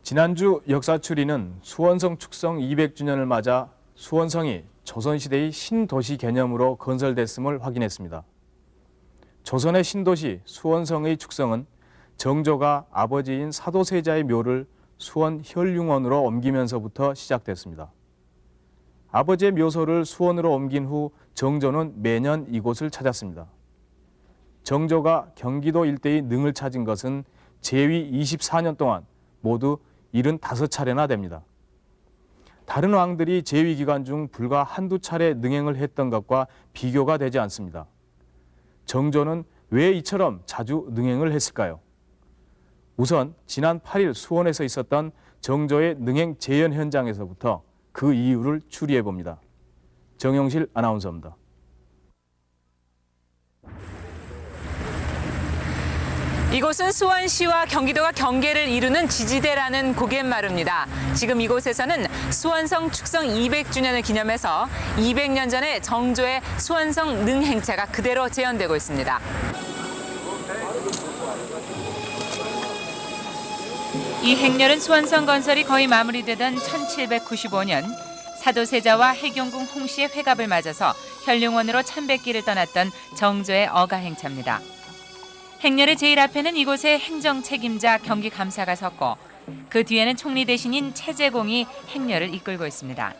지난주 역사추리는 수원성 축성 200주년을 맞아 수원성이 조선시대의 신도시 개념으로 건설됐음을 확인했습니다. 조선의 신도시 수원성의 축성은 정조가 아버지인 사도세자의 묘를 수원 혈융원으로 옮기면서부터 시작됐습니다. 아버지의 묘소를 수원으로 옮긴 후 정조는 매년 이곳을 찾았습니다. 정조가 경기도 일대의 능을 찾은 것은 제위 24년 동안 모두 75차례나 됩니다. 다른 왕들이 제위 기간 중 불과 한두 차례 능행을 했던 것과 비교가 되지 않습니다. 정조는 왜 이처럼 자주 능행을 했을까요? 우선 지난 8일 수원에서 있었던 정조의 능행 재현 현장에서부터 그 이유를 추리해 봅니다. 정영실 아나운서입니다. 이곳은 수원시와 경기도가 경계를 이루는 지지대라는 고갯마루입니다. 지금 이곳에서는 수원성 축성 200주년을 기념해서 200년 전에 정조의 수원성 능행차가 그대로 재현되고 있습니다. 이 행렬은 수원성 건설이 거의 마무리되던 1795년 사도세자와 해경궁 홍씨의 회갑을 맞아서 혈융원으로 참배길을 떠났던 정조의 어가 행차입니다. 행렬의 제일 앞에는 이곳의 행정 책임자 경기감사가 섰고 그 뒤에는 총리 대신인 최재공이 행렬을 이끌고 있습니다.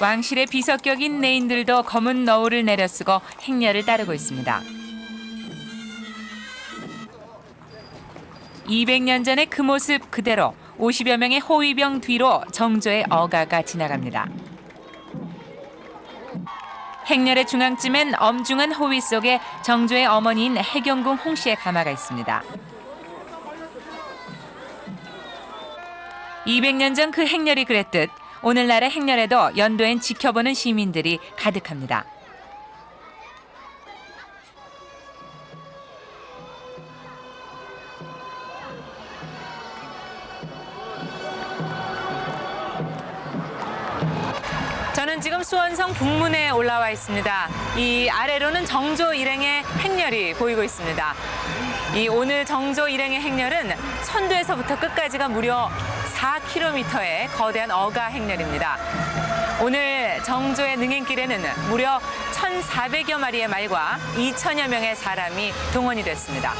왕실의 비석격인 내인들도 검은 너울을 내려쓰고 행렬을 따르고 있습니다. 200년 전의 그 모습 그대로 50여 명의 호위병 뒤로 정조의 어가가 지나갑니다. 행렬의 중앙쯤엔 엄중한 호위 속에 정조의 어머니인 해경궁 홍씨의 가마가 있습니다. 200년 전 그 행렬이 그랬듯 오늘날의 행렬에도 연도엔 지켜보는 시민들이 가득합니다. 저는 지금 수원성 북문에 올라와 있습니다. 이 아래로는 정조 일행의 행렬이 보이고 있습니다. 이 오늘 정조 일행의 행렬은 선두에서부터 끝까지가 무려 4km의 거대한 어가 행렬입니다. 오늘 정조의 능행길에는 무려 1,400여 마리의 말과 2,000여 명의 사람이 동원이 됐습니다.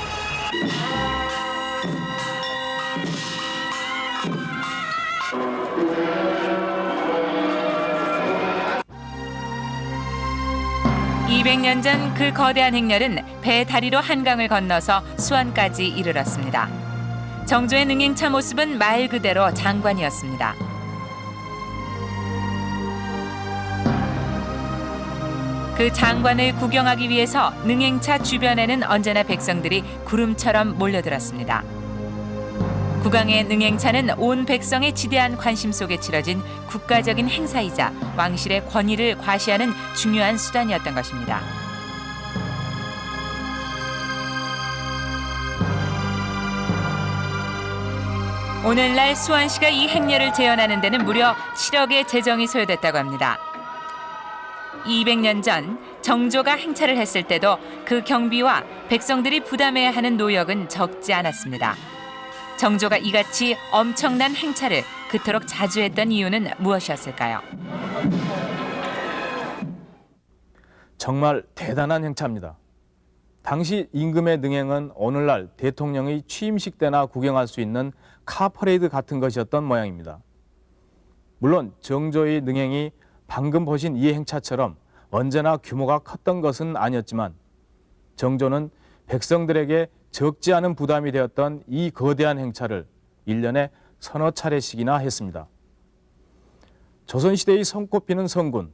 (200년) 전 그 거대한 행렬은 배 다리로 한강을 건너서 수원까지 이르렀습니다. 정조의 능행차 모습은 말 그대로 장관이었습니다. 그 장관을 구경하기 위해서 능행차 주변에는 언제나 백성들이 구름처럼 몰려들었습니다. 국왕의 능행차는 온 백성의 지대한 관심 속에 치러진 국가적인 행사이자 왕실의 권위를 과시하는 중요한 수단이었던 것입니다. 오늘날 수원시가 이 행렬을 재현하는 데는 무려 7억의 재정이 소요됐다고 합니다. 200년 전 정조가 행차를 했을 때도 그 경비와 백성들이 부담해야 하는 노역은 적지 않았습니다. 정조가 이같이 엄청난 행차를 그토록 자주 했던 이유는 무엇이었을까요? 정말 대단한 행차입니다. 당시 임금의 능행은 오늘날 대통령의 취임식 때나 구경할 수 있는 카퍼레이드 같은 것이었던 모양입니다. 물론 정조의 능행이 방금 보신 이 행차처럼 언제나 규모가 컸던 것은 아니었지만 정조는 백성들에게 적지 않은 부담이 되었던 이 거대한 행차를 1년에 서너 차례씩이나 했습니다. 조선시대의 손꼽히는 성군,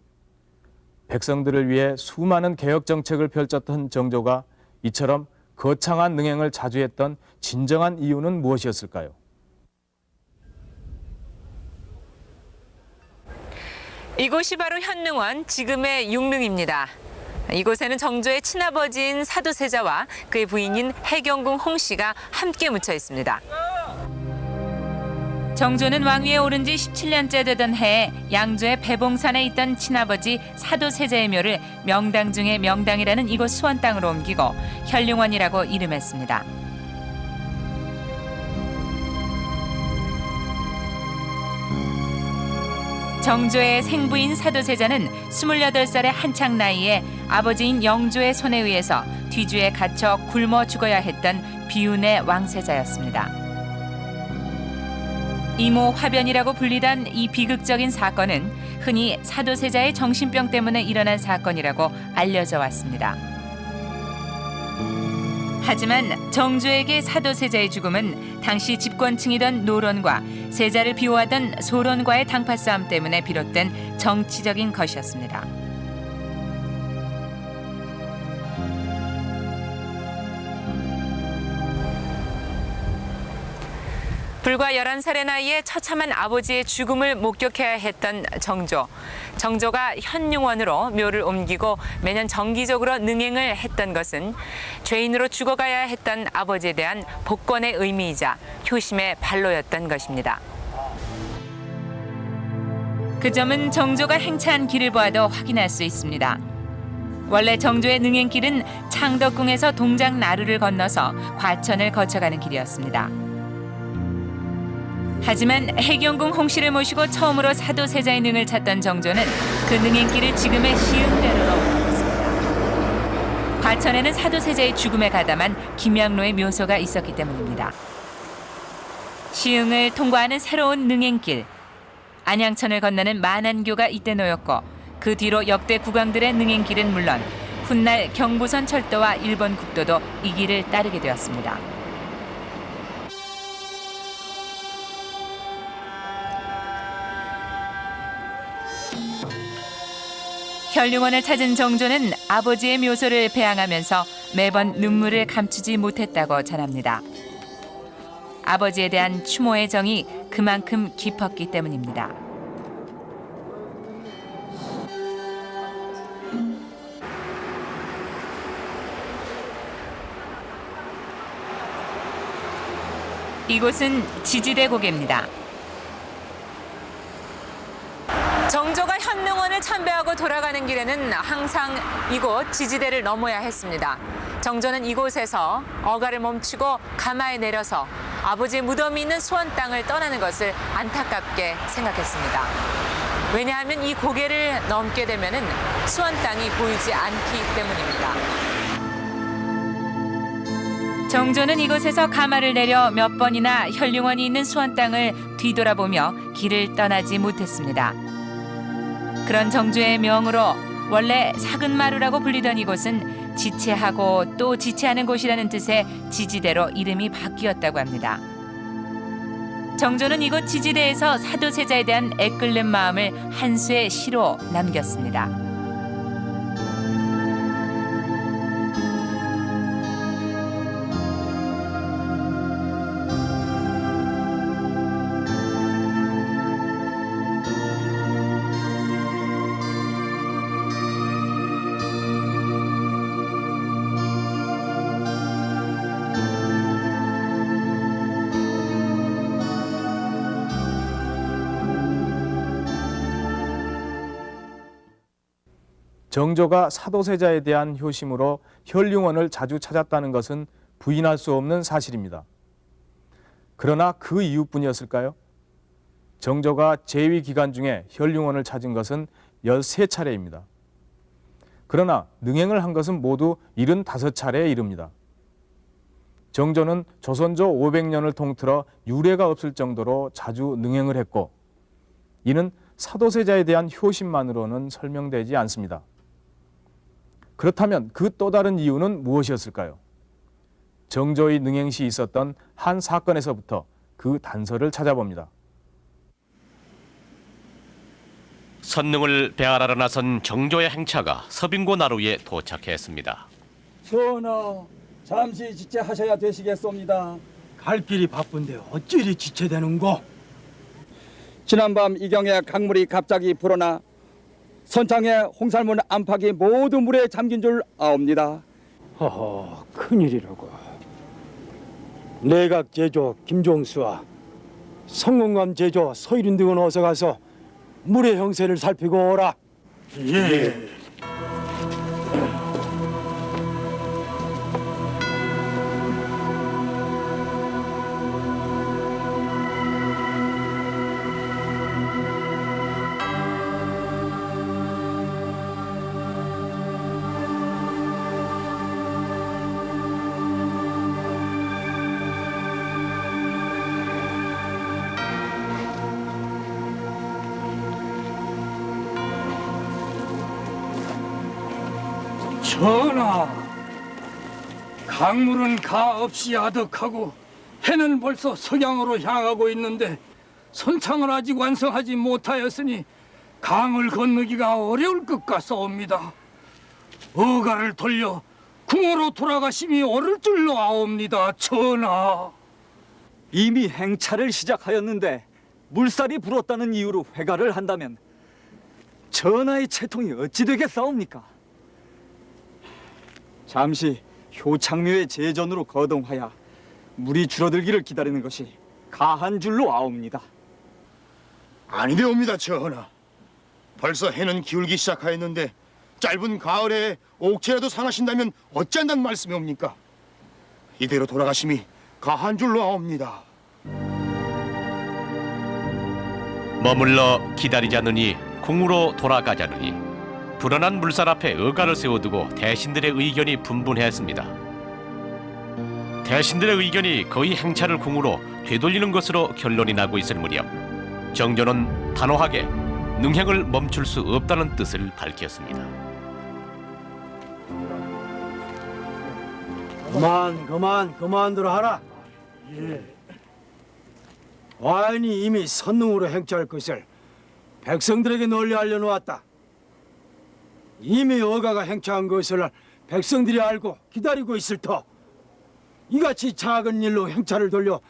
백성들을 위해 수많은 개혁 정책을 펼쳤던 정조가 이처럼 거창한 능행을 자주 했던 진정한 이유는 무엇이었을까요? 이곳이 바로 현능원, 지금의 육릉입니다. 이곳에는 정조의 친아버지인 사도세자와 그의 부인인 해경궁 홍씨가 함께 묻혀 있습니다. 정조는 왕위에 오른 지 17년째 되던 해에 양조의 배봉산에 있던 친아버지 사도세자의 묘를 명당 중의 명당이라는 이곳 수원 땅으로 옮기고 현룡원이라고 이름했습니다. 정조의 생부인 사도세자는 28살의 한창 나이에 아버지인 영조의 손에 의해서 뒤주에 갇혀 굶어 죽어야 했던 비운의 왕세자였습니다. 이모 화변이라고 불리던 이 비극적인 사건은 흔히 사도세자의 정신병 때문에 일어난 사건이라고 알려져 왔습니다. 하지만 정조에게 사도세자의 죽음은 당시 집권층이던 노론과 세자를 비호하던 소론과의 당파 싸움 때문에 비롯된 정치적인 것이었습니다. 불과 11살의 나이에 처참한 아버지의 죽음을 목격해야 했던 정조. 정조가 현룡원으로 묘를 옮기고 매년 정기적으로 능행을 했던 것은 죄인으로 죽어가야 했던 아버지에 대한 복권의 의미이자 효심의 발로였던 것입니다. 그 점은 정조가 행차한 길을 보아도 확인할 수 있습니다. 원래 정조의 능행길은 창덕궁에서 동작 나루를 건너서 과천을 거쳐가는 길이었습니다. 하지만 해경궁 홍씨를 모시고 처음으로 사도세자의 능을 찾던 정조는 그 능행길을 지금의 시흥대로로 바꿨습니다. 과천에는 사도세자의 죽음에 가담한 김양로의 묘소가 있었기 때문입니다. 시흥을 통과하는 새로운 능행길, 안양천을 건너는 만안교가 이때 놓였고 그 뒤로 역대 국왕들의 능행길은 물론 훗날 경부선 철도와 일본 국도도 이 길을 따르게 되었습니다. 현룡원을 찾은 정조는 아버지의 묘소를 배양하면서 매번 눈물을 감추지 못했다고 전합니다. 아버지에 대한 추모의 정이 그만큼 깊었기 때문입니다. 이곳은 지지대 고개입니다. 정조가 현룡원을 참배하고 돌아가는 길에는 항상 이곳 지지대를 넘어야 했습니다. 정조는 이곳에서 어가를 멈추고 가마에 내려서 아버지의 무덤이 있는 수원 땅을 떠나는 것을 안타깝게 생각했습니다. 왜냐하면 이 고개를 넘게 되면은 수원 땅이 보이지 않기 때문입니다. 정조는 이곳에서 가마를 내려 몇 번이나 현룡원이 있는 수원 땅을 뒤돌아보며 길을 떠나지 못했습니다. 그런 정조의 명으로 원래 사근마루라고 불리던 이곳은 지체하고 또 지체하는 곳이라는 뜻의 지지대로 이름이 바뀌었다고 합니다. 정조는 이곳 지지대에서 사도세자에 대한 애끓는 마음을 한 수의 시로 남겼습니다. 정조가 사도세자에 대한 효심으로 현룡원을 자주 찾았다는 것은 부인할 수 없는 사실입니다. 그러나 그 이유뿐이었을까요? 정조가 재위 기간 중에 현룡원을 찾은 것은 13차례입니다. 그러나 능행을 한 것은 모두 75차례에 이릅니다. 정조는 조선조 500년을 통틀어 유례가 없을 정도로 자주 능행을 했고 이는 사도세자에 대한 효심만으로는 설명되지 않습니다. 그렇다면 그 또 다른 이유는 무엇이었을까요? 정조의 능행시 있었던 한 사건에서부터 그 단서를 찾아봅니다. 선능을 배알하러 나선 정조의 행차가 서빙고 나루에 도착했습니다. 전하, 잠시 지체하셔야 되시겠습니다. 갈 길이 바쁜데 어찌 이리 지체되는고? 지난밤 이경에 강물이 갑자기 불어나 선창의 홍살문 안팎이 모두 물에 잠긴 줄 아옵니다. 허허, 큰일이라고. 내각 제조 김종수와 성공감 제조 서일인 등은 어서 가서 물의 형세를 살피고 오라. 예. 전하, 강물은 가 없이 아득하고 해는 벌써 석양으로 향하고 있는데 선창을 아직 완성하지 못하였으니 강을 건너기가 어려울 것 같사옵니다. 어가를 돌려 궁으로 돌아가심이 옳을 줄로 아옵니다, 전하. 이미 행차를 시작하였는데 물살이 불었다는 이유로 회가를 한다면 전하의 채통이 어찌 되겠사옵니까? 잠시 효창묘의 제전으로 거동하여 물이 줄어들기를 기다리는 것이 가한 줄로 아옵니다. 아니되옵니다, 전하. 벌써 해는 기울기 시작하였는데 짧은 가을에 옥체라도 상하신다면 어찌한단 말씀이옵니까? 이대로 돌아가심이 가한 줄로 아옵니다. 머물러 기다리자느니 궁으로 돌아가자느니 불어난 물살 앞에 어가를 세워두고 대신들의 의견이 분분했습니다. 대신들의 의견이 거의 행차를 궁으로 되돌리는 것으로 결론이 나고 있을 무렵 정조는 단호하게 능행을 멈출 수 없다는 뜻을 밝혔습니다. 그만들 하라. 예. 와인이 이미 선능으로 행차할 것을 백성들에게 널리 알려놓았다. 이미 어가가 행차한 것을 백성들이 알고 기다리고 있을 터 이같이 작은 일로 행차를 돌려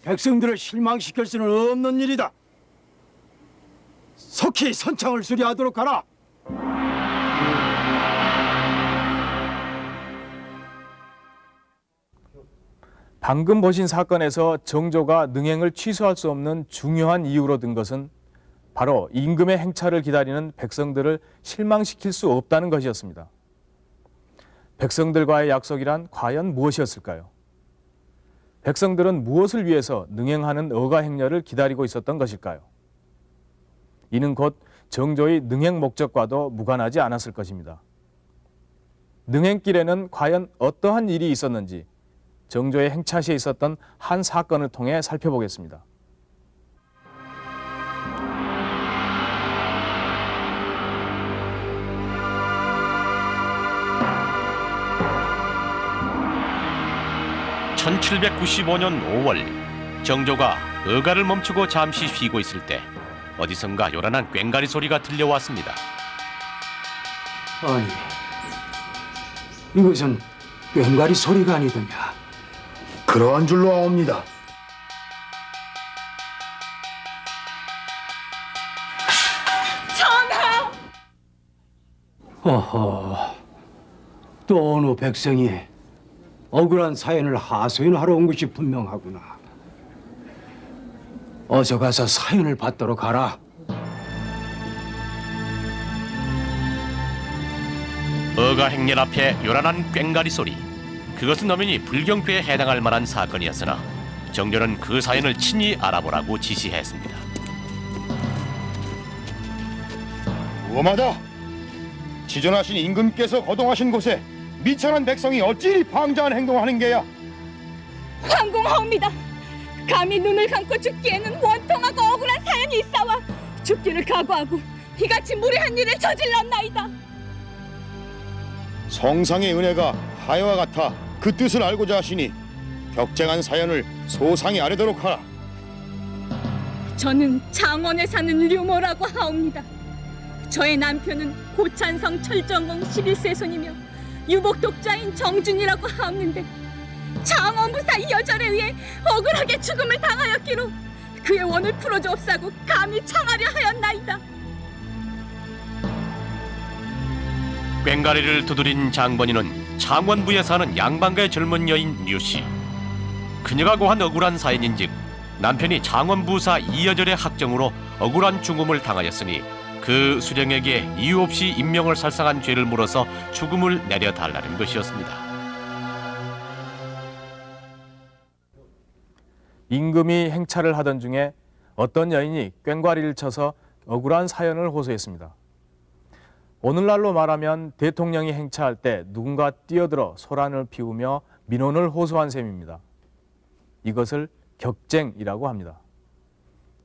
백성들을 실망시킬 수는 없는 일이다. 속히 선창을 수리하도록 하라. 방금 보신 사건에서 정조가 능행을 취소할 수 없는 중요한 이유로 든 것은 바로 임금의 행차를 기다리는 백성들을 실망시킬 수 없다는 것이었습니다. 백성들과의 약속이란 과연 무엇이었을까요? 백성들은 무엇을 위해서 능행하는 어가 행렬을 기다리고 있었던 것일까요? 이는 곧 정조의 능행 목적과도 무관하지 않았을 것입니다. 능행길에는 과연 어떠한 일이 있었는지 정조의 행차 시에 있었던 한 사건을 통해 살펴보겠습니다. (1795년 5월) 정조가 어가를 멈추고 잠시 쉬고 있을 때 어디선가 요란한 꽹가리 소리가 들려왔습니다. 아니, 이것은 꽹가리 소리가 아니더냐. 그러한 줄로 아옵니다. 허허, 또 어느 백성이 억울한 사연을 하소연하러 온 것이 분명하구나. 어서 가서 사연을 받도록 하라. 어가 행렬 앞에 요란한 꽹가리 소리. 그것은 엄연히 불경죄에 해당할 만한 사건이었으나 정조는 그 사연을 친히 알아보라고 지시했습니다. 무엄하다. 지존하신 임금께서 거동하신 곳에 미천한 백성이 어찌 이리 방자한 행동을 하는 게야? 황공하옵니다. 감히 눈을 감고 죽기에는 원통하고 억울한 사연이 있사와 죽기를 각오하고 이같이 무례한 일을 저질렀나이다. 성상의 은혜가 하여와 같아 그 뜻을 알고자 하시니 격쟁한 사연을 소상히 아뢰도록 하라. 저는 장원에 사는 류모라고 하옵니다. 저의 남편은 고찬성 철정공 11세 손이며 유복 독자인 정준이라고 하옵는데 장원 무사히 여절에 의해 억울하게 죽음을 당하였기로 그의 원을 풀어주옵사고 감히 청하려 하였나이다. 꽹가리를 두드린 장본인은 창원부에 사는 양반가의 젊은 여인 류씨. 그녀가 고한 억울한 사연인즉 남편이 창원부사 이여절의 학정으로 억울한 죽음을 당하였으니 그 수령에게 이유 없이 인명을 살상한 죄를 물어서 죽음을 내려달라는 것이었습니다. 임금이 행차를 하던 중에 어떤 여인이 꽹과리를 쳐서 억울한 사연을 호소했습니다. 오늘날로 말하면 대통령이 행차할 때 누군가 뛰어들어 소란을 피우며 민원을 호소한 셈입니다. 이것을 격쟁이라고 합니다.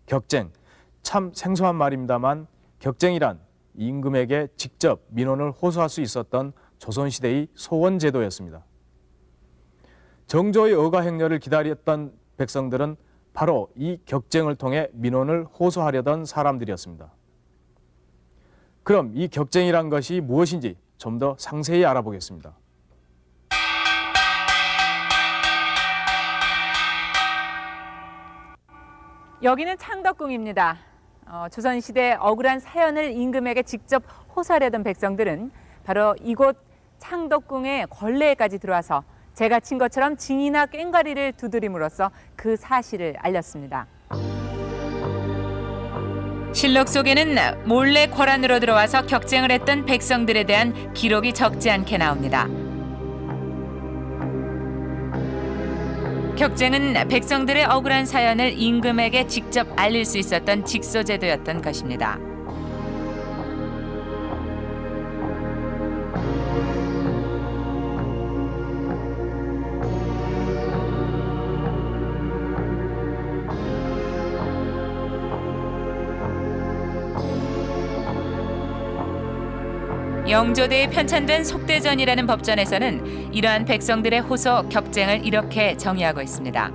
격쟁, 참 생소한 말입니다만 격쟁이란 임금에게 직접 민원을 호소할 수 있었던 조선시대의 소원제도였습니다. 정조의 어가 행렬을 기다렸던 백성들은 바로 이 격쟁을 통해 민원을 호소하려던 사람들이었습니다. 그럼 이 격쟁이란 것이 무엇인지 좀 더 상세히 알아보겠습니다. 여기는 창덕궁입니다. 조선시대 억울한 사연을 임금에게 직접 호소하려던 백성들은 바로 이곳 창덕궁의 걸레에까지 들어와서 제가 친 것처럼 징이나 꽹과리를 두드림으로써 그 사실을 알렸습니다. 실록 속에는 몰래 궐안으로 들어와서 격쟁을 했던 백성들에 대한 기록이 적지 않게 나옵니다. 격쟁은 백성들의 억울한 사연을 임금에게 직접 알릴 수 있었던 직소제도였던 것입니다. 영조대에 편찬된 속대전이라는 법전에서는 이러한 백성들의 호소, 격쟁을 이렇게 정의하고 있습니다.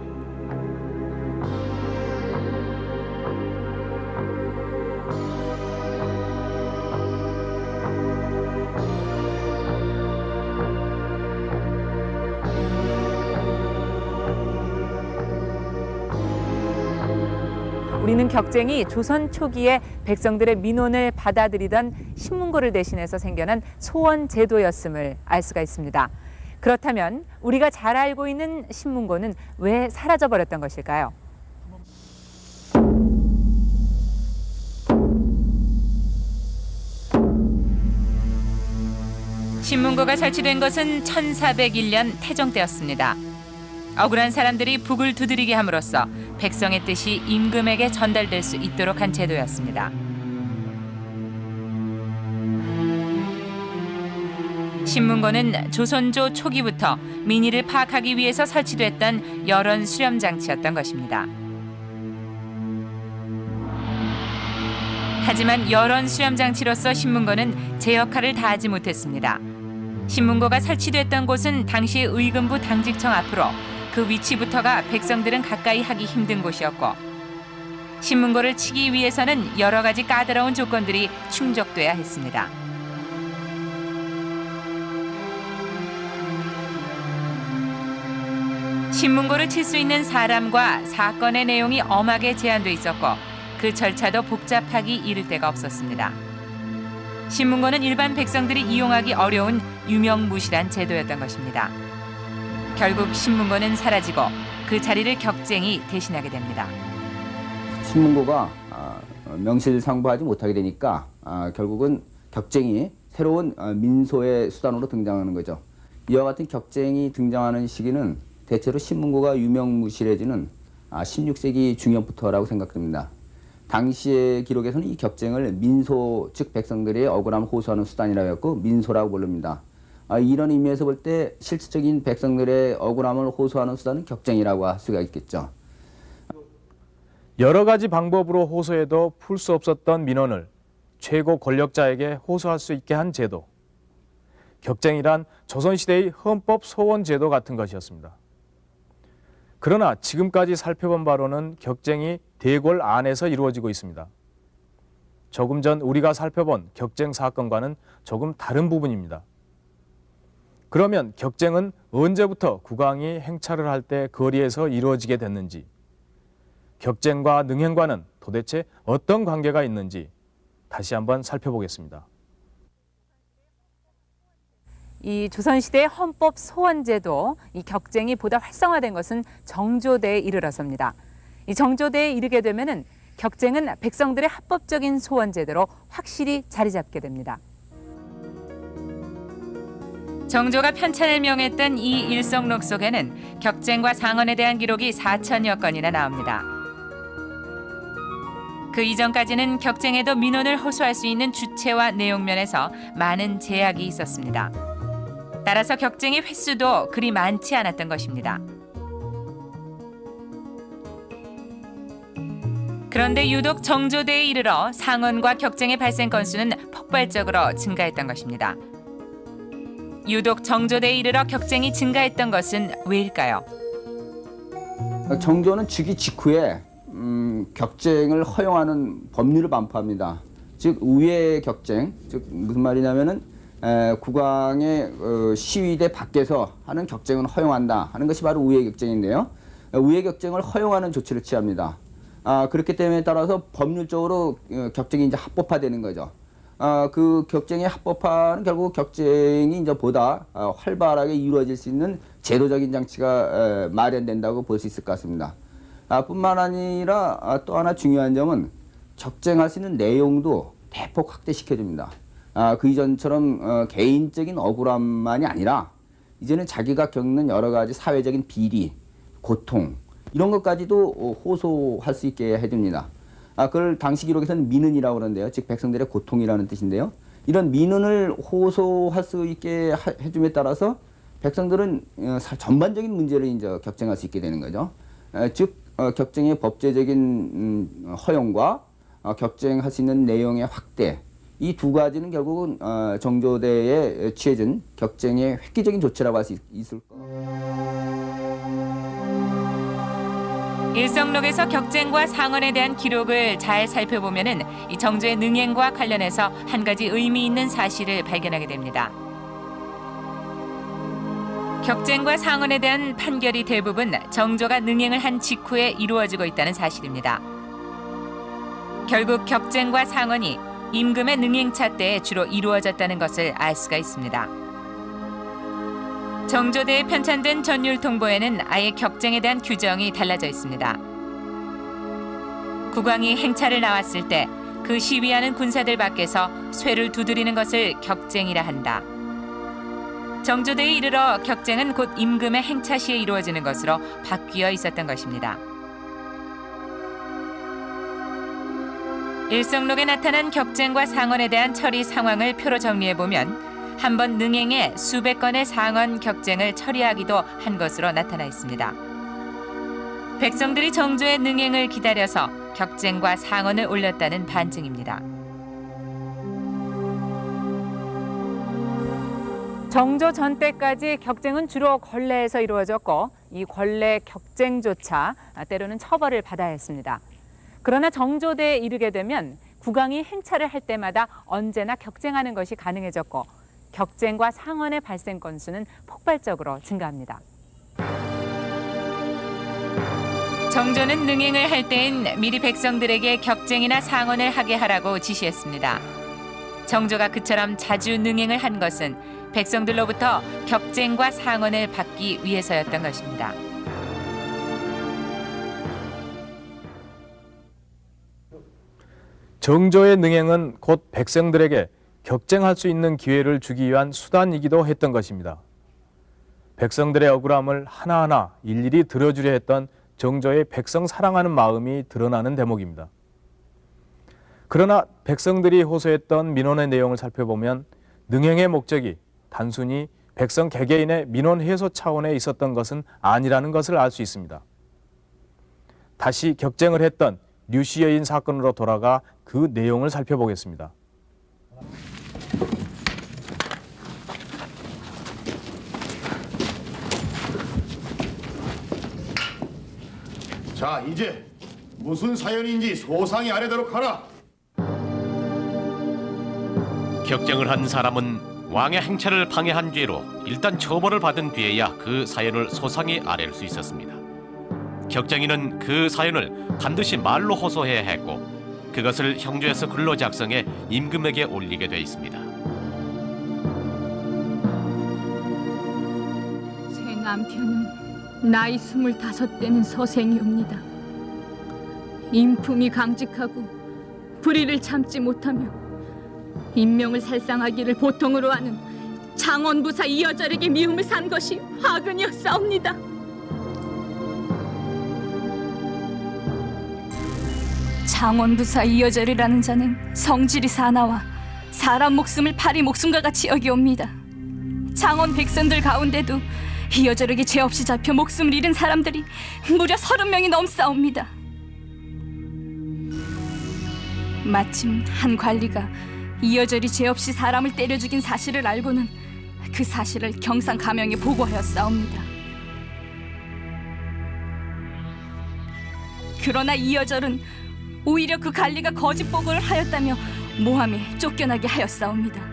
우리는 격쟁이 조선 초기에 백성들의 민원을 받아들이던 신문고를 대신해서 생겨난 소원제도였음을 알 수가 있습니다. 그렇다면 우리가 잘 알고 있는 신문고는 왜 사라져버렸던 것일까요? 신문고가 설치된 것은 1401년 태종 때였습니다. 억울한 사람들이 북을 두드리게 함으로써 백성의 뜻이 임금에게 전달될 수 있도록 한 제도였습니다. 신문고는 조선조 초기부터 민의를 파악하기 위해서 설치됐던 여론 수렴 장치였던 것입니다. 하지만 여론 수렴 장치로서 신문고는 제 역할을 다하지 못했습니다. 신문고가 설치됐던 곳은 당시 의금부 당직청 앞으로 그 위치부터가 백성들은 가까이 하기 힘든 곳이었고 신문고를 치기 위해서는 여러 가지 까다로운 조건들이 충족돼야 했습니다. 신문고를 칠 수 있는 사람과 사건의 내용이 엄하게 제한돼 있었고 그 절차도 복잡하기 이를 데가 없었습니다. 신문고는 일반 백성들이 이용하기 어려운 유명무실한 제도였던 것입니다. 결국 신문고는 사라지고 그 자리를 격쟁이 대신하게 됩니다. 신문고가 명실상부하지 못하게 되니까 결국은 격쟁이 새로운 민소의 수단으로 등장하는 거죠. 이와 같은 격쟁이 등장하는 시기는 대체로 신문고가 유명무실해지는 16세기 중엽부터라고 생각됩니다. 당시의 기록에서는 이 격쟁을 민소, 즉 백성들의 억울함을 호소하는 수단이라고 했고 민소라고 부릅니다. 이런 의미에서 볼 때 실질적인 백성들의 억울함을 호소하는 수단은 격쟁이라고 할 수가 있겠죠. 여러 가지 방법으로 호소해도 풀 수 없었던 민원을 최고 권력자에게 호소할 수 있게 한 제도. 격쟁이란 조선시대의 헌법 소원제도 같은 것이었습니다. 그러나 지금까지 살펴본 바로는 격쟁이 대궐 안에서 이루어지고 있습니다. 조금 전 우리가 살펴본 격쟁 사건과는 조금 다른 부분입니다. 그러면 격쟁은 언제부터 국왕이 행차를 할 때 거리에서 이루어지게 됐는지, 격쟁과 능행과는 도대체 어떤 관계가 있는지 다시 한번 살펴보겠습니다. 이 조선시대의 헌법 소원제도 이 격쟁이 보다 활성화된 것은 정조대에 이르러서입니다. 이 정조대에 이르게 되면은 격쟁은 백성들의 합법적인 소원제대로 확실히 자리 잡게 됩니다. 정조가 편찬을 명했던 이 일성록 속에는 격쟁과 상언에 대한 기록이 4천여 건이나 나옵니다. 그 이전까지는 격쟁에도 민원을 호소할 수 있는 주체와 내용 면에서 많은 제약이 있었습니다. 따라서 격쟁의 횟수도 그리 많지 않았던 것입니다. 그런데 유독 정조대에 이르러 상언과 격쟁의 발생 건수는 폭발적으로 증가했던 것입니다. 유독 정조대에 이르러 격쟁이 증가했던 것은 왜일까요? 정조는 즉위 직후에 격쟁을 허용하는 법률을 반포합니다. 즉 우회 격쟁, 즉 무슨 말이냐면은 국왕의 시위대 밖에서 하는 격쟁은 허용한다 하는 것이 바로 우회 격쟁인데요. 우회 격쟁을 허용하는 조치를 취합니다. 그렇기 때문에 따라서 법률적으로 격쟁이 이제 합법화되는 거죠. 그 격쟁의 합법화는 결국 격쟁이 이제 보다 활발하게 이루어질 수 있는 제도적인 장치가 마련된다고 볼 수 있을 것 같습니다. 뿐만 아니라 또 하나 중요한 점은 격쟁할 수 있는 내용도 대폭 확대시켜줍니다. 그 이전처럼 개인적인 억울함만이 아니라 이제는 자기가 겪는 여러 가지 사회적인 비리, 고통 이런 것까지도 호소할 수 있게 해줍니다. 그걸 당시 기록에서는 민은이라고 그러는데요. 즉 백성들의 고통이라는 뜻인데요. 이런 민은을 호소할 수 있게 해줌에 따라서 백성들은 전반적인 문제를 이제 격쟁할 수 있게 되는 거죠. 즉 격쟁의 법제적인 허용과 격쟁할 수 있는 내용의 확대 이 두 가지는 결국은 정조대에 취해진 격쟁의 획기적인 조치라고 할 수 있을 겁니다. 일성록에서 격쟁과 상언에 대한 기록을 잘 살펴보면은 이 정조의 능행과 관련해서 한 가지 의미 있는 사실을 발견하게 됩니다. 격쟁과 상언에 대한 판결이 대부분 정조가 능행을 한 직후에 이루어지고 있다는 사실입니다. 결국 격쟁과 상언이 임금의 능행차 때에 주로 이루어졌다는 것을 알 수가 있습니다. 정조대에 편찬된 전율통보에는 아예 격쟁에 대한 규정이 달라져 있습니다. 국왕이 행차를 나왔을 때 그 시위하는 군사들 밖에서 쇠를 두드리는 것을 격쟁이라 한다. 정조대에 이르러 격쟁은 곧 임금의 행차 시에 이루어지는 것으로 바뀌어 있었던 것입니다. 일성록에 나타난 격쟁과 상언에 대한 처리 상황을 표로 정리해보면 한 번 능행에 수백 건의 상언 격쟁을 처리하기도 한 것으로 나타나 있습니다. 백성들이 정조의 능행을 기다려서 격쟁과 상언을 올렸다는 반증입니다. 정조 전 때까지 격쟁은 주로 권례에서 이루어졌고 이 권례 격쟁조차 때로는 처벌을 받아야 했습니다. 그러나 정조대에 이르게 되면 국왕이 행차를 할 때마다 언제나 격쟁하는 것이 가능해졌고 격쟁과 상언의 발생 건수는 폭발적으로 증가합니다. 정조는 능행을 할 때엔 미리 백성들에게 격쟁이나 상언을 하게 하라고 지시했습니다. 정조가 그처럼 자주 능행을 한 것은 백성들로부터 격쟁과 상언을 받기 위해서였던 것입니다. 정조의 능행은 곧 백성들에게 격쟁할 수 있는 기회를 주기 위한 수단이기도 했던 것입니다. 백성들의 억울함을 하나하나 일일이 들어주려 했던 정조의 백성 사랑하는 마음이 드러나는 대목입니다. 그러나 백성들이 호소했던 민원의 내용을 살펴보면 능행의 목적이 단순히 백성 개개인의 민원 해소 차원에 있었던 것은 아니라는 것을 알 수 있습니다. 다시 격쟁을 했던 류씨 여인 사건으로 돌아가 그 내용을 살펴보겠습니다. 자, 이제 무슨 사연인지 소상히 아뢰도록 하라. 격쟁을 한 사람은 왕의 행차를 방해한 죄로 일단 처벌을 받은 뒤에야 그 사연을 소상히 아뢰를 수 있었습니다. 격쟁이는 그 사연을 반드시 말로 호소해야 했고 그것을 형조에서 글로 작성해 임금에게 올리게 돼 있습니다. 남편은 나이 25되는 서생이옵니다. 인품이 강직하고 불의를 참지 못하며 인명을 살상하기를 보통으로 하는 장원부사 이여절에게 미움을 산 것이 화근이었사옵니다. 장원부사 이여절이라는 자는 성질이 사나워 사람 목숨을 파리 목숨과 같이 여기옵니다. 장원 백성들 가운데도 이여절에게 죄 없이 잡혀 목숨을 잃은 사람들이 무려 30명이 넘사옵니다. 마침 한 관리가 이여절이 죄 없이 사람을 때려 죽인 사실을 알고는 그 사실을 경상 가명에 보고하였사옵니다. 그러나 이여절은 오히려 그 관리가 거짓 보고를 하였다며 모함에 쫓겨나게 하였사옵니다.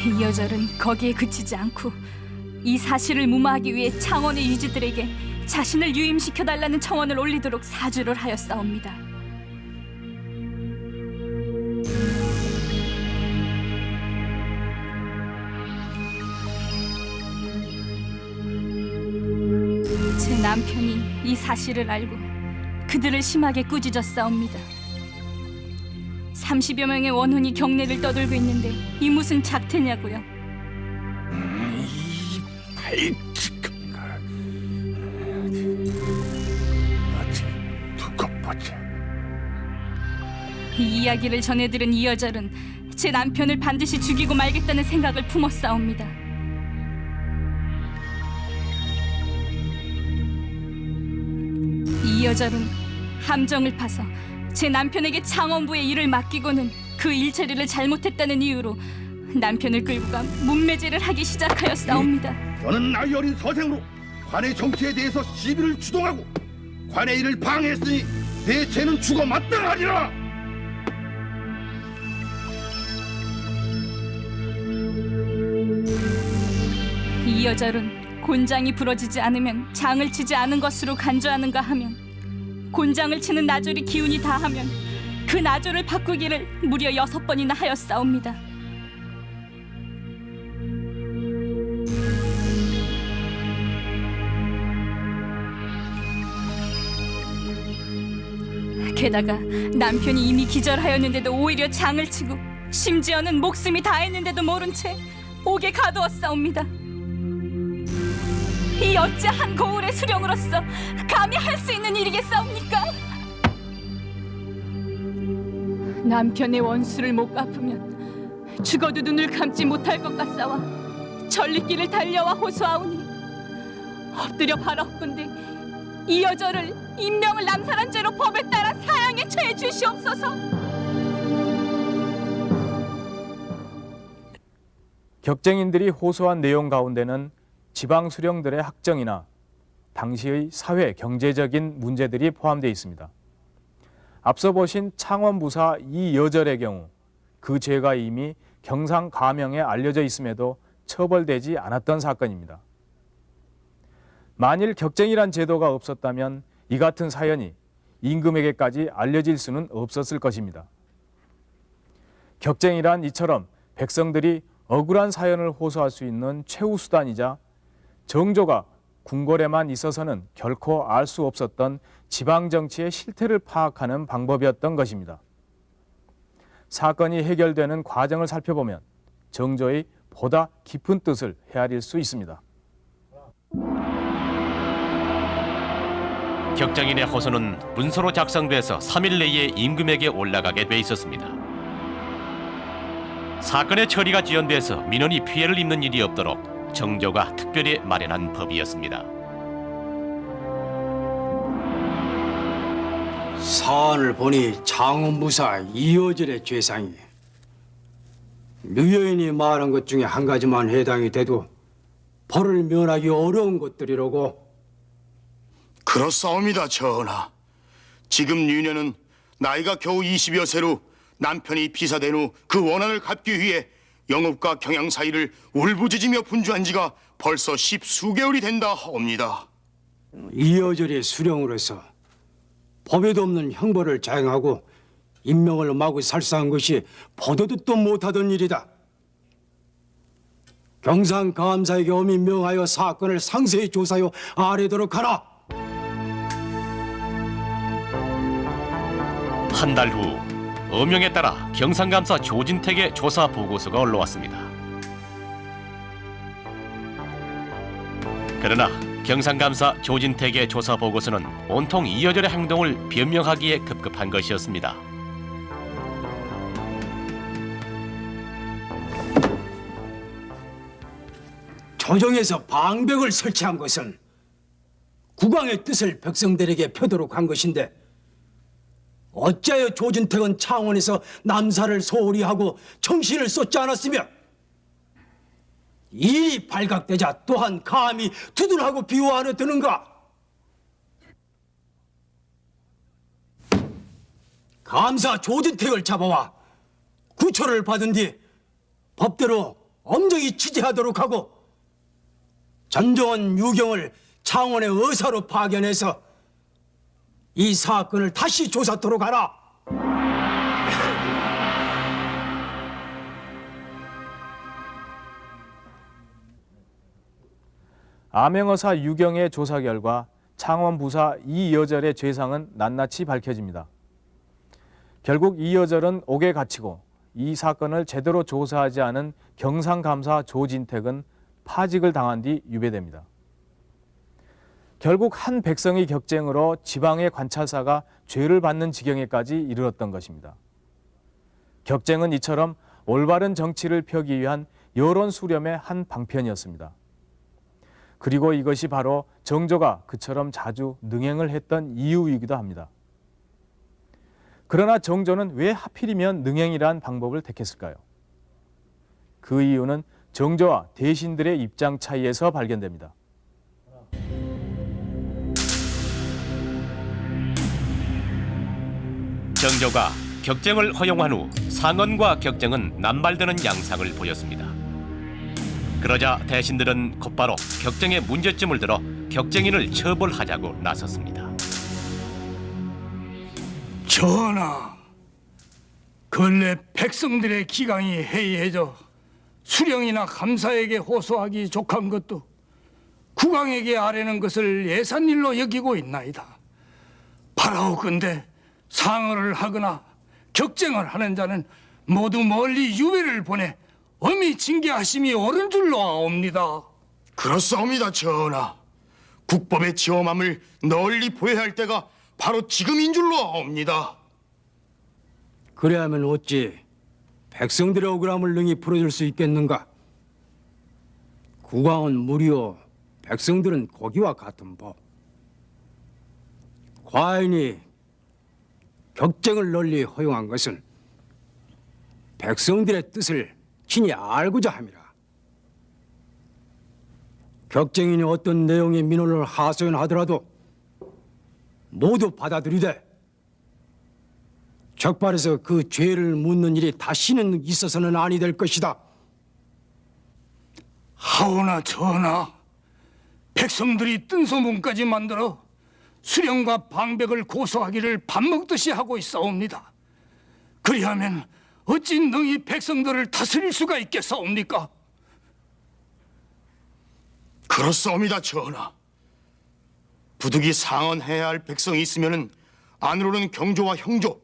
이여절은 거기에 그치지 않고 이 사실을 무마하기 위해 창원의 유지들에게 자신을 유임시켜달라는 청원을 올리도록 사주를 하였사옵니다. 제 남편이 이 사실을 알고 그들을 심하게 꾸짖었사옵니다. 30여 명의 원혼이 경례를 떠돌고 있는데 이 무슨 작태냐고요. 이 이야기를 전해들은 이여절은 제 남편을 반드시 죽이고 말겠다는 생각을 품었사옵니다. 이여절은 함정을 파서 제 남편에게 창원부의 일을 맡기고는 그 일처리를 잘못했다는 이유로 남편을 끌고 가 문매제를 하기 시작하였사옵니다. 너는 나이 어린 서생으로 관의 정치에 대해서 시비를 주동하고 관의 일을 방해했으니 내 죄는 죽어 마땅하리라. 이여절은 곤장이 부러지지 않으면 장을 치지 않은 것으로 간주하는가 하면 곤장을 치는 나졸이 기운이 다하면 그 나졸을 바꾸기를 무려 6번이나 하였사옵니다. 게다가 남편이 이미 기절하였는데도 오히려 장을 치고 심지어는 목숨이 다했는데도 모른 채 옥에 가두었사옵니다. 이 어찌한 고을의 수령으로서 감히 할 수 있는 일이겠사옵니까? 남편의 원수를 못 갚으면 죽어도 눈을 감지 못할 것 같사와 전리길을 달려와 호소하오니 엎드려 바라옵건대 이 여자를 인명을 남살한 죄로 법에 따라 사형에 처해 주시옵소서. 격쟁인들이 호소한 내용 가운데는 지방 수령들의 학정이나 당시의 사회 경제적인 문제들이 포함되어 있습니다. 앞서 보신 창원부사 이여절의 경우 그 죄가 이미 경상 가명에 알려져 있음에도 처벌되지 않았던 사건입니다. 만일 격쟁이란 제도가 없었다면 이 같은 사연이 임금에게까지 알려질 수는 없었을 것입니다. 격쟁이란 이처럼 백성들이 억울한 사연을 호소할 수 있는 최후 수단이자 정조가 궁궐에만 있어서는 결코 알 수 없었던 지방정치의 실태를 파악하는 방법이었던 것입니다. 사건이 해결되는 과정을 살펴보면 정조의 보다 깊은 뜻을 헤아릴 수 있습니다. 격정인의 호소는 문서로 작성돼서 3일 내에 임금에게 올라가게 돼 있었습니다. 사건의 처리가 지연돼서 민원이 피해를 입는 일이 없도록 정조가 특별히 마련한 법이었습니다. 사안을 보니 장원부사 이여절의 죄상이 류여인이 말한 것 중에 한 가지만 해당이 돼도 벌을 면하기 어려운 것들이라고. 그렇사옵니다, 전하. 지금 유녀는 나이가 겨우 20여 세로 남편이 비사된 후 그 원한을 갚기 위해 영업과 경양 사이를 울부짖으며 분주한 지가 벌써 10수개월이 된다 하옵니다. 이여절의 수령으로서 법에도 없는 형벌을 자행하고 인명을 마구 살사한 것이 보도 듣도 못하던 일이다. 경상감사에게 엄히 명하여 사건을 상세히 조사하여 아뢰도록 하라. 한 달 후 어명에 따라 경상감사 조진택의 조사 보고서가 올라왔습니다. 그러나 경상감사 조진택의 조사 보고서는 온통 이어절의 행동을 변명하기에 급급한 것이었습니다. 조정에서 방벽을 설치한 것은 국왕의 뜻을 백성들에게 펴도록 한 것인데 어찌하여 조진택은 창원에서 남사를 소홀히 하고 정신을 쏟지 않았으며 이 발각되자 또한 감히 두둔하고 비호하려 드는가? 감사 조진택을 잡아와 구초를 받은 뒤 법대로 엄정히 취재하도록 하고 전정원 유경을 창원의 의사로 파견해서 이 사건을 다시 조사토록 하라. 암행어사 유경의 조사 결과 창원 부사 이여절의 죄상은 낱낱이 밝혀집니다. 결국 이여절은 옥에 갇히고 이 사건을 제대로 조사하지 않은 경상감사 조진택은 파직을 당한 뒤 유배됩니다. 결국 한 백성의 격쟁으로 지방의 관찰사가 죄를 받는 지경에까지 이르렀던 것입니다. 격쟁은 이처럼 올바른 정치를 펴기 위한 여론 수렴의 한 방편이었습니다. 그리고 이것이 바로 정조가 그처럼 자주 능행을 했던 이유이기도 합니다. 그러나 정조는 왜 하필이면 능행이란 방법을 택했을까요? 그 이유는 정조와 대신들의 입장 차이에서 발견됩니다. 정조가 격쟁을 허용한 후 상언과 격쟁은 남발되는 양상을 보였습니다. 그러자 대신들은 곧바로 격쟁의 문제점을 들어 격쟁인을 처벌하자고 나섰습니다. 전하, 근래 백성들의 기강이 해이해져 수령이나 감사에게 호소하기 족한 것도 국왕에게 아뢰는 것을 예산일로 여기고 있나이다. 바라오건대 상어를 하거나 격쟁을 하는 자는 모두 멀리 유배를 보내 엄히 징계하심이 옳은 줄로 아옵니다. 그렇사옵니다, 전하. 국법의 지엄함을 널리 보여야 할 때가 바로 지금인 줄로 아옵니다. 그래야면 어찌 백성들의 억울함을 능히 풀어줄 수 있겠는가? 국왕은 무리요, 백성들은 고기와 같은 법. 과인이 격쟁을 널리 허용한 것은 백성들의 뜻을 친히 알고자 함이라. 격쟁인이 어떤 내용의 민원을 하소연하더라도 모두 받아들이되 적발해서 그 죄를 묻는 일이 다시는 있어서는 아니 될 것이다. 하오나 전하, 백성들이 뜬소문까지 만들어 수령과 방백을 고소하기를 밥 먹듯이 하고 있사옵니다. 그리하면 어찌 능히 백성들을 다스릴 수가 있겠사옵니까? 그렇사옵니다, 전하. 부득이 상언해야 할 백성이 있으면은 안으로는 경조와 형조,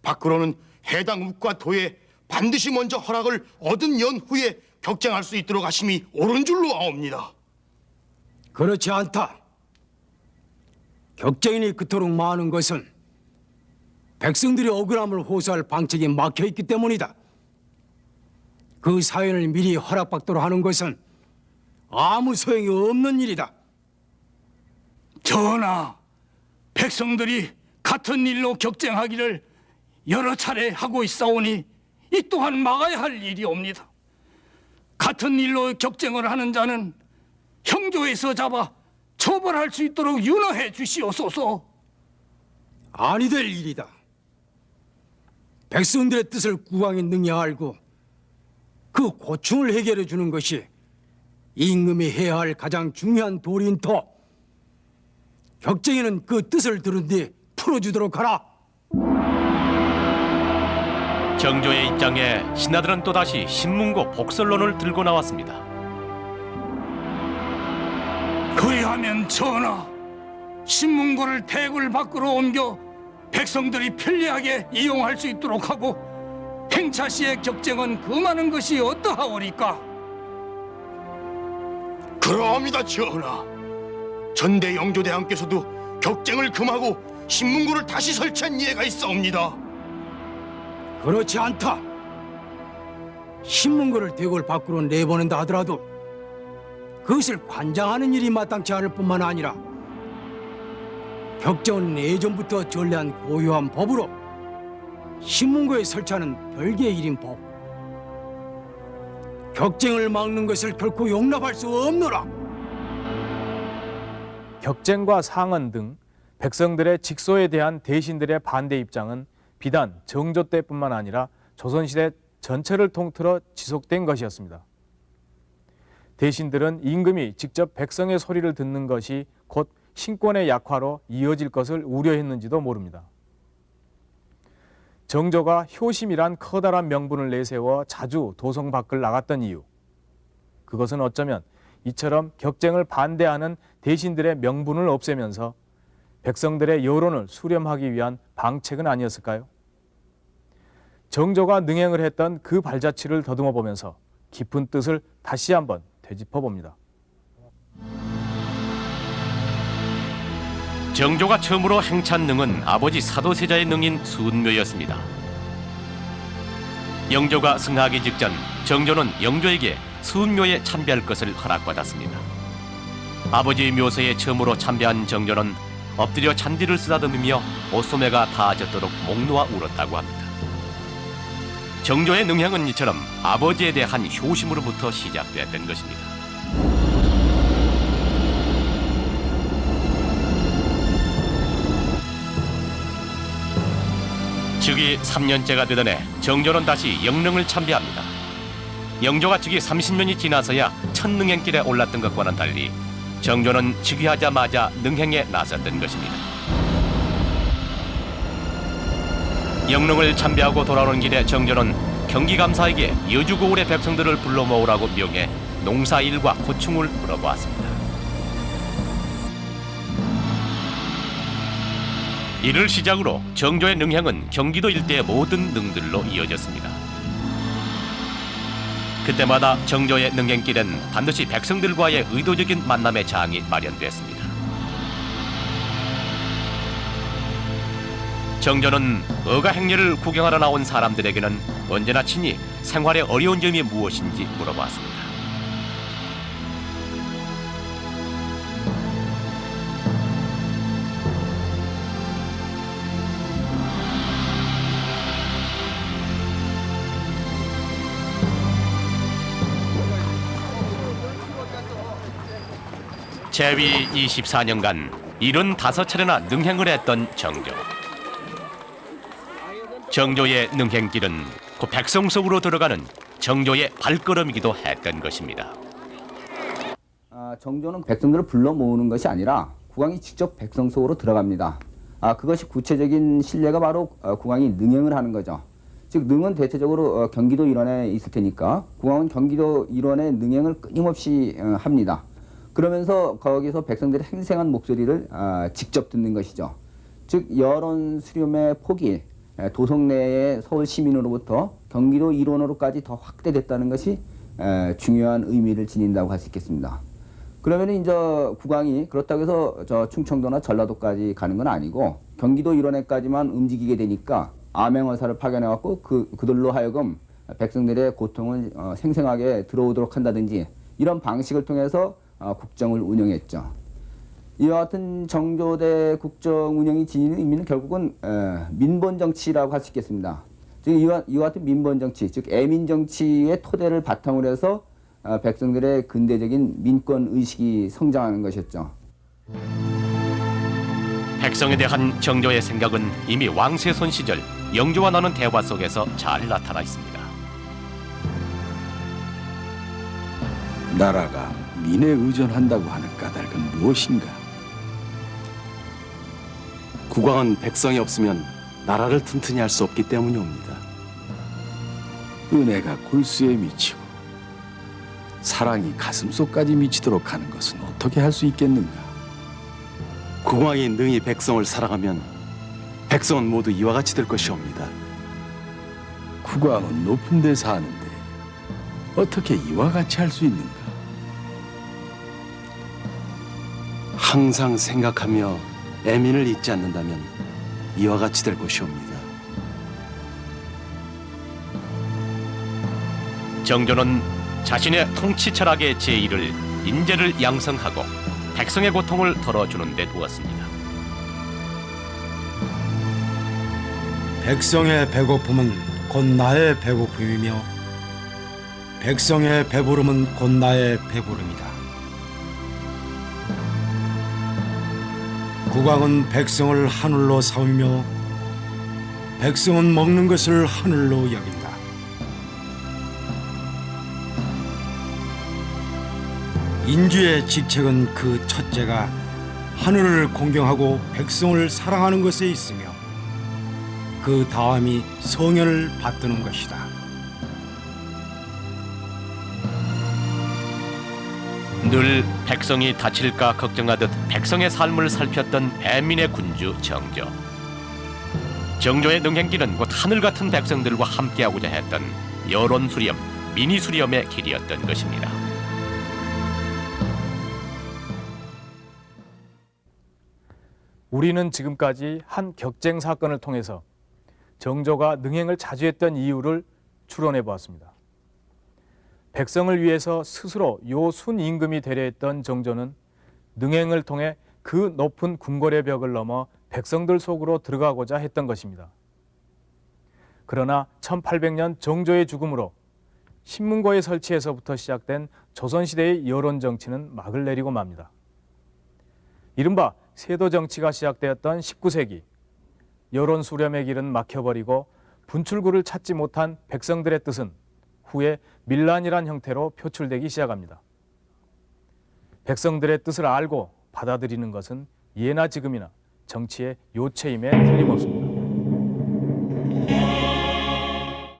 밖으로는 해당 욱과 도에 반드시 먼저 허락을 얻은 연후에 격쟁할 수 있도록 하심이 옳은 줄로 아옵니다. 그렇지 않다. 격쟁인이 그토록 많은 것은 백성들이 억울함을 호소할 방책이 막혀있기 때문이다. 그 사연을 미리 허락받도록 하는 것은 아무 소용이 없는 일이다. 전하, 백성들이 같은 일로 격쟁하기를 여러 차례 하고 있사오니 이 또한 막아야 할 일이옵니다. 같은 일로 격쟁을 하는 자는 형조에서 잡아 처벌할 수 있도록 윤허해 주시옵소서. 아니 될 일이다. 백성들의 뜻을 국왕이 능히 알고 그 고충을 해결해 주는 것이 임금이 해야 할 가장 중요한 도리인터 격쟁이는 그 뜻을 들은 뒤 풀어주도록 하라. 정조의 입장에 신하들은 또다시 신문고 복설론을 들고 나왔습니다. 그리하면 전하, 신문고를 대궐 밖으로 옮겨 백성들이 편리하게 이용할 수 있도록 하고 행차 시의 격쟁은 금하는 것이 어떠하오리까? 그러합니다, 전하. 전대 영조대왕께서도 격쟁을 금하고 신문고를 다시 설치한 예가 있사옵니다. 그렇지 않다. 신문고를 대궐 밖으로 내보낸다 하더라도 그것을 관장하는 일이 마땅치 않을 뿐만 아니라 격정은 예전부터 전래한 고유한 법으로 신문고에 설치하는 별개의 일인 법. 격쟁을 막는 것을 결코 용납할 수 없노라. 격쟁과 상언 등 백성들의 직소에 대한 대신들의 반대 입장은 비단 정조 때뿐만 아니라 조선시대 전체를 통틀어 지속된 것이었습니다. 대신들은 임금이 직접 백성의 소리를 듣는 것이 곧 신권의 약화로 이어질 것을 우려했는지도 모릅니다. 정조가 효심이란 커다란 명분을 내세워 자주 도성 밖을 나갔던 이유, 그것은 어쩌면 이처럼 격쟁을 반대하는 대신들의 명분을 없애면서 백성들의 여론을 수렴하기 위한 방책은 아니었을까요? 정조가 능행을 했던 그 발자취를 더듬어 보면서 깊은 뜻을 다시 한번 되짚어 봅니다. 정조가 처음으로 행찬 능은 아버지 사도세자의 능인 수은묘였습니다. 영조가 승하하기 직전 정조는 영조에게 수은묘에 참배할 것을 허락받았습니다. 아버지의 묘소에 처음으로 참배한 정조는 엎드려 잔디를 쓰다듬으며 옷소매가 닿아졌도록 목 놓아 울었다고 합니다. 정조의 능행은 이처럼 아버지에 대한 효심으로부터 시작됐던 것입니다. 즉위 3년째가 되던 해 정조는 다시 영릉을 참배합니다. 영조가 즉위 30년이 지나서야 첫 능행길에 올랐던 것과는 달리 정조는 즉위하자마자 능행에 나섰던 것입니다. 영릉을 참배하고 돌아오는 길에 정조는 경기감사에게 여주고을의 백성들을 불러 모으라고 명해 농사일과 고충을 물어보았습니다. 이를 시작으로 정조의 능행은 경기도 일대의 모든 능들로 이어졌습니다. 그때마다 정조의 능행길엔 반드시 백성들과의 의도적인 만남의 장이 마련됐습니다. 정조는 어가 행렬을 구경하러 나온 사람들에게는 언제나 친히 생활의 어려운 점이 무엇인지 물어봤습니다. 재위 24년간 75차례나 능행을 했던 정조. 정조의 능행길은 그 백성 속으로 들어가는 정조의 발걸음이기도 했던 것입니다. 정조는 백성들을 불러 모으는 것이 아니라 국왕이 직접 백성 속으로 들어갑니다. 그것이 구체적인 신뢰가 바로 국왕이 능행을 하는 거죠. 즉 능은 대체적으로 경기도 일원에 있을 테니까 국왕은 경기도 일원의 능행을 끊임없이 합니다. 그러면서 거기서 백성들의 생생한 목소리를 직접 듣는 것이죠. 즉 여론 수렴의 폭이 도성 내의 서울 시민으로부터 경기도 일원으로까지 더 확대됐다는 것이 중요한 의미를 지닌다고 할 수 있겠습니다. 그러면 이제 국왕이 그렇다고 해서 저 충청도나 전라도까지 가는 건 아니고 경기도 일원에까지만 움직이게 되니까 암행어사를 파견해갖고 그들로 하여금 백성들의 고통을 생생하게 들어오도록 한다든지 이런 방식을 통해서 국정을 운영했죠. 이와 같은 정조대 국정 운영이 지니는 의미는 결국은 민본 정치라고 할 수 있겠습니다. 즉 이와 같은 민본 정치, 즉 애민 정치의 토대를 바탕으로 해서 백성들의 근대적인 민권 의식이 성장하는 것이었죠. 백성에 대한 정조의 생각은 이미 왕세손 시절 영조와 나눈 대화 속에서 잘 나타나 있습니다. 나라가 민에 의존한다고 하는 까닭은 무엇인가? 국왕은 백성이 없으면 나라를 튼튼히 할 수 없기 때문이옵니다. 은혜가 골수에 미치고 사랑이 가슴속까지 미치도록 하는 것은 어떻게 할 수 있겠는가? 국왕이 능히 백성을 사랑하면 백성은 모두 이와 같이 될 것이옵니다. 국왕은 높은 데 사는데 어떻게 이와 같이 할 수 있는가? 항상 생각하며 애민을 잊지 않는다면 이와 같이 될 것이옵니다. 정조는 자신의 통치 철학의 제1을 인재를 양성하고 백성의 고통을 덜어주는 데 두었습니다. 백성의 배고픔은 곧 나의 배고픔이며 백성의 배부름은 곧 나의 배부름이다. 국왕은 백성을 하늘로 삼으며 백성은 먹는 것을 하늘로 여긴다. 인주의 직책은 그 첫째가 하늘을 공경하고 백성을 사랑하는 것에 있으며 그 다음이 성현을 받드는 것이다. 늘 백성이 다칠까 걱정하듯 백성의 삶을 살폈던 애민의 군주 정조. 정조의 능행길은 곧 하늘 같은 백성들과 함께하고자 했던 여론 수렴, 민의 수렴의 길이었던 것입니다. 우리는 지금까지 한 격쟁 사건을 통해서 정조가 능행을 자주 했던 이유를 추론해 보았습니다. 백성을 위해서 스스로 요순임금이 되려 했던 정조는 능행을 통해 그 높은 궁궐의 벽을 넘어 백성들 속으로 들어가고자 했던 것입니다. 그러나 1800년 정조의 죽음으로 신문고의 설치에서부터 시작된 조선시대의 여론 정치는 막을 내리고 맙니다. 이른바 세도 정치가 시작되었던 19세기, 여론 수렴의 길은 막혀버리고 분출구를 찾지 못한 백성들의 뜻은 후에 밀란이란 형태로 표출되기 시작합니다. 백성들의 뜻을 알고 받아들이는 것은 예나 지금이나 정치의 요체임에 틀림없습니다.